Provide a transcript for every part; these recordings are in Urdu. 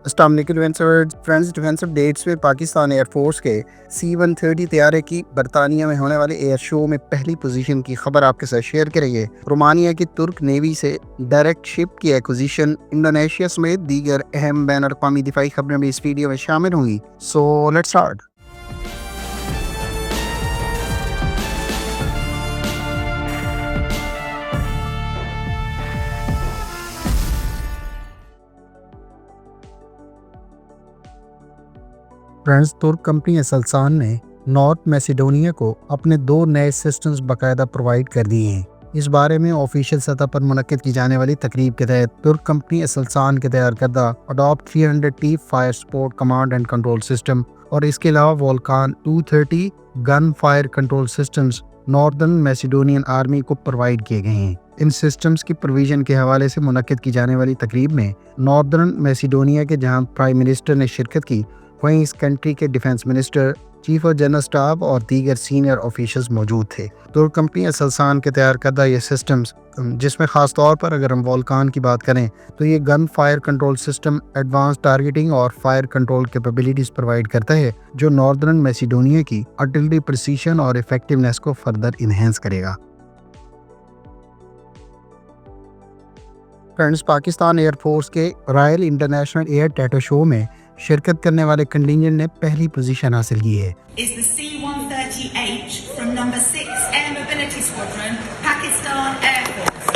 السلام علیکم فرینڈز، ڈیفینس اپڈیٹس میں پاکستان ایئر فورس کے C-130 طیارے کی برطانیہ میں ہونے والے ایئر شو میں پہلی پوزیشن کی خبر آپ کے ساتھ شیئر کریں گے۔ رومانیہ کی ترک نیوی سے ڈائریکٹ شپ کی ایکوزیشن، انڈونیشیا سمیت دیگر اہم بین الاقوامی دفاعی خبریں بھی اس ویڈیو میں شامل ہوں گی۔ So let's start. فرانس ترک کمپنی اسلسان نے نارتھ میسیڈونیا کو اپنے 2 نئے سسٹمز باقاعدہ پرووائڈ کر دیے ہیں۔ اس بارے میں آفیشیل سطح پر منعقد کی جانے والی تقریب کے تحت ترک کمپنی اسلسان کے تیار کردہ adapt 300T fire support command and control system اور اس کے علاوہ Volkan 230 gun fire control systems Northern Macedonian army کو پرووائڈ کیے گئے ہیں۔ ان سسٹمز کی پروویژن کے حوالے سے منعقد کی جانے والی تقریب میں ناردرن میسیڈونیا کے جہاں پرائم منسٹر نے شرکت کی، وہیں اس کنٹری کے defence minister, chief of general staff اور دیگر سینئر آفیشلز موجود تھے۔ ترک کمپنی اسلسان کے تیار کردہ یہ سسٹمز، جس میں خاص طور پر اگر ہم والکان کی بات کریں تو یہ gun fire control system advance targeting اور فائر کنٹرول کیپیبلٹیز پرووائڈ کرتا ہے، جو ناردرن میسیڈونیا کی آرٹلری پریسیشن اور ایفیکٹونیس کو فردر انہینس کرے گا۔ فرینڈز، پاکستان ایئر فورس کے Royal International Air Tattoo show میں شرکت کرنے والے کنٹینجنٹ نے پہلی پوزیشن حاصل کی ہے۔ is the C-130H from number 6 Air Mobility Squadron, Pakistan Air Force.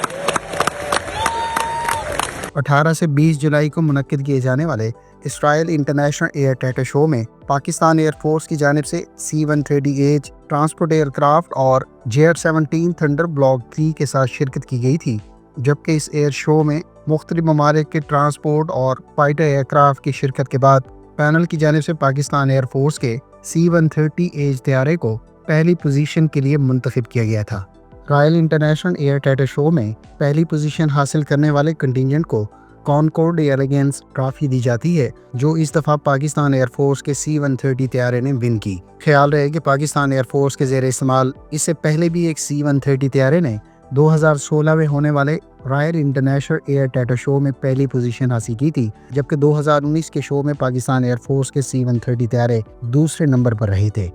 18 سے 20 جولائی کو منعقد کیے جانے والے اس Royal International Air Tattoo show میں پاکستان ایئر فورس کی جانب سے C-130H ٹرانسپورٹ ایئر کرافٹ اور JR-17 تھنڈر بلاک 3 کے ساتھ شرکت کی گئی تھی، جبکہ اس ایئر شو میں مختلف ممالک کے ٹرانسپورٹ اور فائٹر ایئر کرافٹ کی شرکت کے بعد پینل کی جانب سے پاکستان ایئر فورس کے C-130H طیارے کو پہلی پوزیشن کے لیے منتخب کیا گیا تھا۔ Royal International Air Tattoo show میں پہلی پوزیشن حاصل کرنے والے کنٹینجنٹ کو کانکورڈ ایلیگنس ٹرافی دی جاتی ہے، جو اس دفعہ پاکستان ایئر فورس کے C-130 طیارے نے ون کی۔ خیال رہے کہ پاکستان ایئر فورس کے زیر استعمال اس سے پہلے بھی ایک C-130 طیارے نے 2016 میں ہونے والے Royal International Air Tattoo show میں پہلی پوزیشن حاصل کی تھی، جبکہ 2019 کے شو میں پاکستان ایئر فورس کے C-130 طیارے دوسرے نمبر پر رہے تھے۔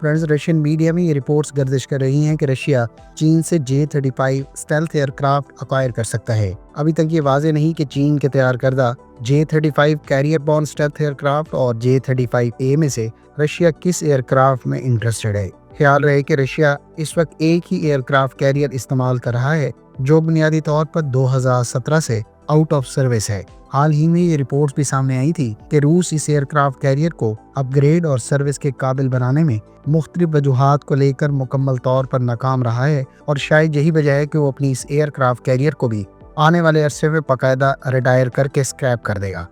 فرینڈز، رشین میڈیا میں یہ رپورٹس گردش کر رہی ہیں کہ رشیا چین سے J-35 stealth year craft acquire کر سکتا ہے۔ ابھی تک یہ واضح نہیں کہ چین کے تیار کردہ J-35 carrier borne stealth aircraft اور J-35A میں سے رشیا کس ایئر کرافٹ میں انٹرسٹڈ ہے۔ خیال رہے کہ رشیا اس وقت ایک ہی ایئر کرافٹ کیریئر استعمال کر رہا ہے، جو بنیادی طور پر 2017 سے آؤٹ آف سروس ہے۔ حال ہی میں یہ رپورٹس بھی سامنے آئی تھی کہ روس اس ایئر کرافٹ کیریئر کو اپ گریڈ اور سروس کے قابل بنانے میں مختلف وجوہات کو لے کر مکمل طور پر ناکام رہا ہے، اور شاید یہی وجہ ہے کہ وہ اپنی اس ایئر کرافٹ کیریئر کو بھی آنے والے عرصے میں باقاعدہ ریٹائر کر کے اسکریپ کر دے گا۔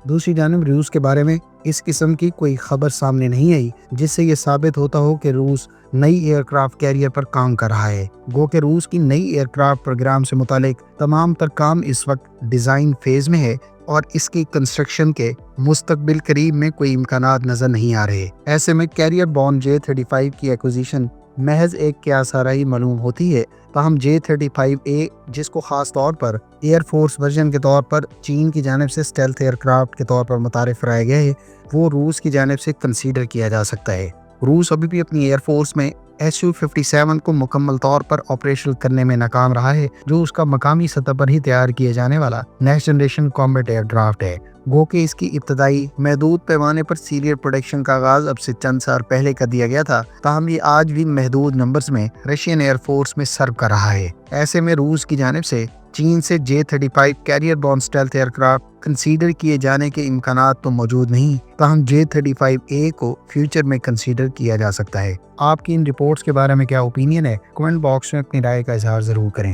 دوسری جانب روس کے بارے میں اس قسم کی کوئی خبر سامنے نہیں آئی جس سے یہ ثابت ہوتا ہو کہ روس نئی ایئر کرافٹ کیریئر پر کام کر رہا ہے۔ گو کہ روس کی نئی ایئر کرافٹ پروگرام سے متعلق تمام تر کام اس وقت ڈیزائن فیز میں ہے اور اس کی کنسٹرکشن کے مستقبل قریب میں کوئی امکانات نظر نہیں آ رہے۔ ایسے میں کیریئر بورن J-35 کی ایکوزیشن محض ایک قیاس آرائی معلوم ہوتی ہے، تاہم J-35A، جس کو خاص طور پر ایئر فورس ورژن کے طور پر چین کی جانب سے اسٹیلتھ ایئر کرافٹ کے طور پر متعارف کرایا گیا ہے، وہ روس کی جانب سے کنسیڈر کیا جا سکتا ہے۔ روس ابھی بھی اپنی ایئر فورس میں Su-57 کو مکمل طور پر آپریشنل کرنے میں ناکام رہا ہے، جو اس کا مقامی سطح پر ہی تیار کیے جانے والا next generation combat aircraft ہے۔ گو کہ اس کی ابتدائی محدود پیمانے پر سیریل پروڈکشن کا آغاز اب سے چند سال پہلے کر دیا گیا تھا، تاہم یہ آج بھی محدود نمبرز میں رشین ایئر فورس میں سرو کر رہا ہے۔ ایسے میں روس کی جانب سے چین سے J-35 carrier borne stealth aircraft consider کیے جانے کے امکانات تو موجود نہیں، تاہم J-35A کو فیوچر میں کنسیڈر کیا جا سکتا ہے۔ آپ کی ان رپورٹس کے بارے میں کیا اوپینین ہے؟ کمنٹ باکس میں اپنی رائے کا اظہار ضرور کریں۔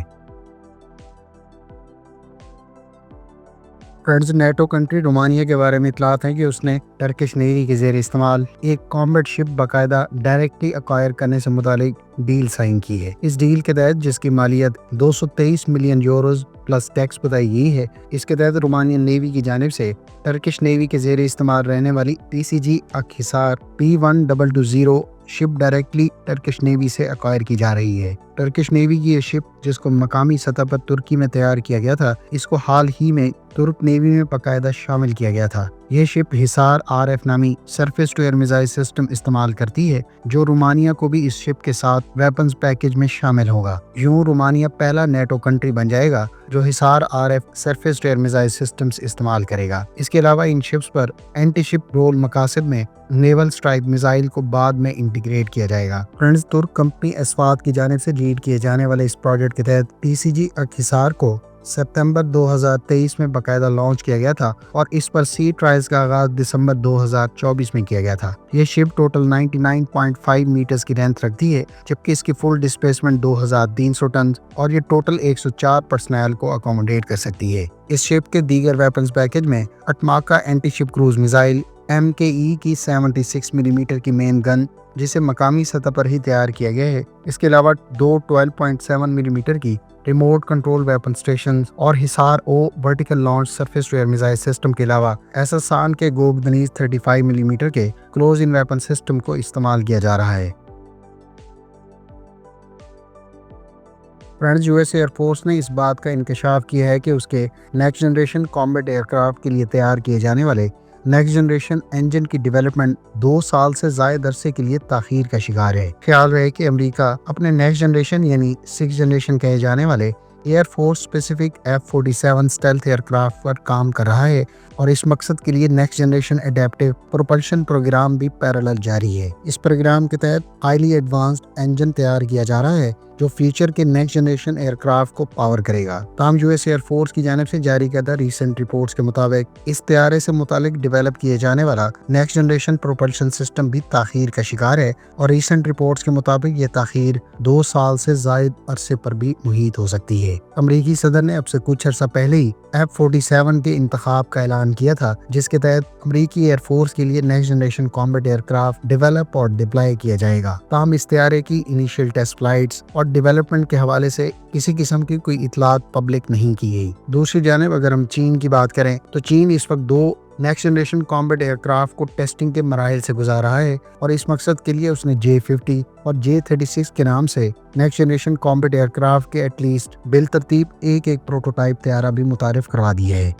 فرینڈز، نیٹو کنٹری رومانیہ کے بارے میں اطلاعات ہیں کہ اس نے ٹرکش نیوی کے زیر استعمال ایک کامبیٹ شپ باقاعدہ ڈائریکٹلی اکوائر کرنے سے متعلق ڈیل سائن کی ہے۔ اس ڈیل کے تحت جس کی مالیت 223 ملین یوروز پلس ٹیکس بتائی گئی ہے، اس کے تحت رومانین نیوی کی جانب سے ٹرکش نیوی کے زیر استعمال رہنے والی TCG اکحصار P1220 شپ ڈائریکٹلی ٹرکش نیوی سے ایکوائر کی جا رہی ہے۔ ٹرکش نیوی کی یہ شپ جس کو مقامی سطح پر ترکی میں تیار کیا گیا تھا، اس کو حال ہی میں ترک نیوی میں باقاعدہ شامل کیا گیا تھا۔ یہ شپ حصار RF نامی surface to air missile system استعمال کرتی ہے، جو رومانیہ کو بھی اس شپ کے ساتھ ویپنز پیکج میں شامل ہوگا۔ یوں رومانیہ پہلا نیٹو کنٹری بن جائے گا جو Hisar RF surface to air missile systems استعمال کرے گا۔ اس کے علاوہ ان شپس پر اینٹی شپ رول مقاصد میں نیول سٹرائک میزائل کو بعد میں انٹیگریٹ کیا جائے گا۔ فرینڈز، ترک کمپنی اسفات کی جانب سے لیڈ کیے جانے والے اس پروجیکٹ کے تحت TCG اکحصار کو ستمبر 2023 میں باقاعدہ لانچ کیا گیا تھا اور اس پر سی ٹرائلز کا آغاز دسمبر 2024 میں کیا گیا تھا۔ یہ شپ ٹوٹل 99.5 میٹرز کی لینتھ رکھتی ہے، جبکہ اس کی فل ڈسپلیسمنٹ 2300 ٹن اور یہ ٹوٹل 104 پرسنل کو اکوموڈیٹ کر سکتی ہے۔ اس شپ کے دیگر ویپنز پیکج میں اٹماکا اینٹی شپ کروز میزائل، MKE کی 76 ملی میٹر کی مین گن جسے مقامی سطح پر ہی تیار کیا گیا ہے، اس کے علاوہ دو 12.7 ملی میٹر کی ریموٹ کنٹرول ویپن سٹیشنز اور Hisar O vertical launch surface to air missile system کے علاوہ ایساسان کے گوگدنیز 35 ملی میٹر کے کلوز ان ویپن سسٹم کو استعمال کیا جا رہا ہے۔ فرینڈز، US ایئر فورس نے اس بات کا انکشاف کیا ہے کہ اس کے next generation combat aircraft کے لیے تیار کیے جانے والے نیکسٹ جنریشن انجن کی ڈیولپمنٹ 2 سال سے زائد عرصے کے لیے تاخیر کا شکار ہے۔ خیال رہے کہ امریکہ اپنے نیکسٹ جنریشن یعنی 6 جنریشن کہے جانے والے air force specific F-47 stealth aircraft پر کام کر رہا ہے اور اس مقصد کے لیے next generation adaptive propulsion programme بھی پیرالل جاری ہے۔ اس پروگرام کے تحت ہائیلی ایڈوانسڈ انجن تیار کیا جا رہا ہے جو فیوچر کے نیکسٹ جنریشن ایئر کرافٹ کو پاور کرے گا۔ تاہم US ایئر فورس کی جانب سے جاری کردہ ریسنٹ رپورٹس کے مطابق اس طیارے سے متعلق ڈیولپ کیے جانے والا نیکسٹ جنریشن پروپلشن سسٹم بھی تاخیر کا شکار ہے اور ریسنٹ رپورٹس کے مطابق یہ تاخیر 2 سال سے زائد عرصے پر بھی محیط ہو سکتی ہے۔ امریکی صدر نے اب سے کچھ عرصہ پہلے ہی F-47 کے انتخاب کا اعلان کیا تھا، جس کے تحت امریکی ایئر فورس کے لیے next generation combat aircraft develop اور ڈپلائی کیا جائے گا۔ تاہم اس طیارے کی انیشیل ٹیسٹ فلائٹس اور ڈیولپمنٹ کے حوالے سے کسی قسم کی کوئی اطلاعات پبلک نہیں کی گئی۔ دوسری جانب اگر ہم چین کی بات کریں تو چین اس وقت 2 next generation combat aircraft کو ٹیسٹنگ کے مراحل سے گزار رہا ہے اور اس مقصد کے لیے اس نے J-50 اور J-36 کے نام سے next generation combat aircraft کے ایٹ لیسٹ بالترتیب ایک پروٹوٹائپ طیارہ بھی متعارف کروا دیا ہے۔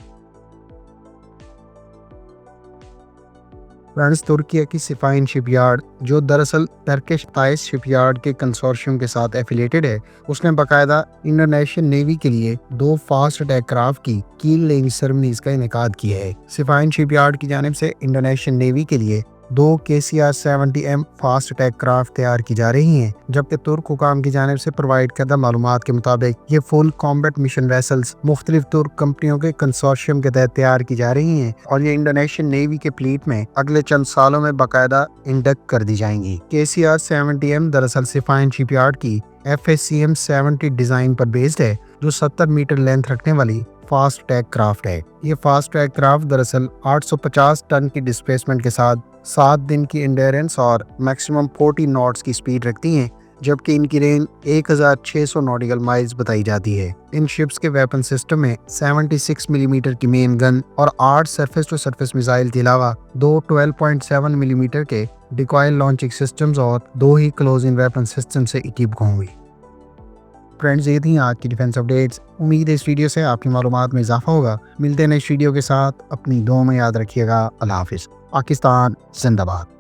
فرانس ترکیہ کی سفائن شپ یارڈ جو دراصل ٹرکش تائس شپ یارڈ کے کنسورشیم کے ساتھ ایفیلیٹڈ ہے، اس نے باقاعدہ انڈونیشین نیوی کے لیے 2 فاسٹ اٹیک کرافٹ کی کیل لیئنگ سیریمنیز کا انعقاد کیا ہے۔ سفائن شپ یارڈ کی جانب سے انڈونیشین نیوی کے لیے 2 KCR-70M فاسٹ اٹیک کرافٹ تیار کی جا رہی ہیں، جبکہ ترک حکام کی جانب سے پرووائڈ کردہ معلومات کے مطابق یہ فل کامبیٹ مشن ویسلز مختلف ترک کمپنیوں کے کنسورشیم کے تحت تیار کی جا رہی ہیں اور یہ انڈونیشین نیوی کے فلیٹ میں اگلے چند سالوں میں باقاعدہ انڈکٹ کر دی جائیں گی۔ KCR-70M دراصل سفائن شپ یارڈ کی FACM-70 ڈیزائن پر بیسڈ ہے، جو 70 میٹر لینتھ رکھنے والی فاسٹ اٹیک کرافٹ ہے۔ یہ فاسٹ اٹیک کرافٹ دراصل 850 ٹن کی ڈسپلیسمنٹ کے ساتھ 7 دن کی انڈیرنس اور میکسیمم 40 ناٹس کی سپیڈ رکھتی ہیں، جبکہ ان کی رینج 1600 نوٹیکل مائلز بتائی جاتی ہے۔ ان شپس کے ویپن سسٹم میں 76 ملی میٹر کی مین گن اور 8 سرفیس ٹو سرفیس میزائل کے علاوہ 2 12.7 ملی میٹر کے ڈیکوائل لانچنگ سسٹمز اور 2 ہی کلوز ان ویپن سسٹم سے اکوپ ہوں گی۔ فرینڈز، یہ تھیں آج کی ڈیفنس اپڈیٹس۔ امید ہے اس ویڈیو سے آپ کی معلومات میں اضافہ ہوگا۔ ملتے ہیں نیکسٹ ویڈیو کے ساتھ، اپنی دعاؤں میں یاد رکھیے گا۔ اللہ حافظ۔ پاکستان زندہ باد۔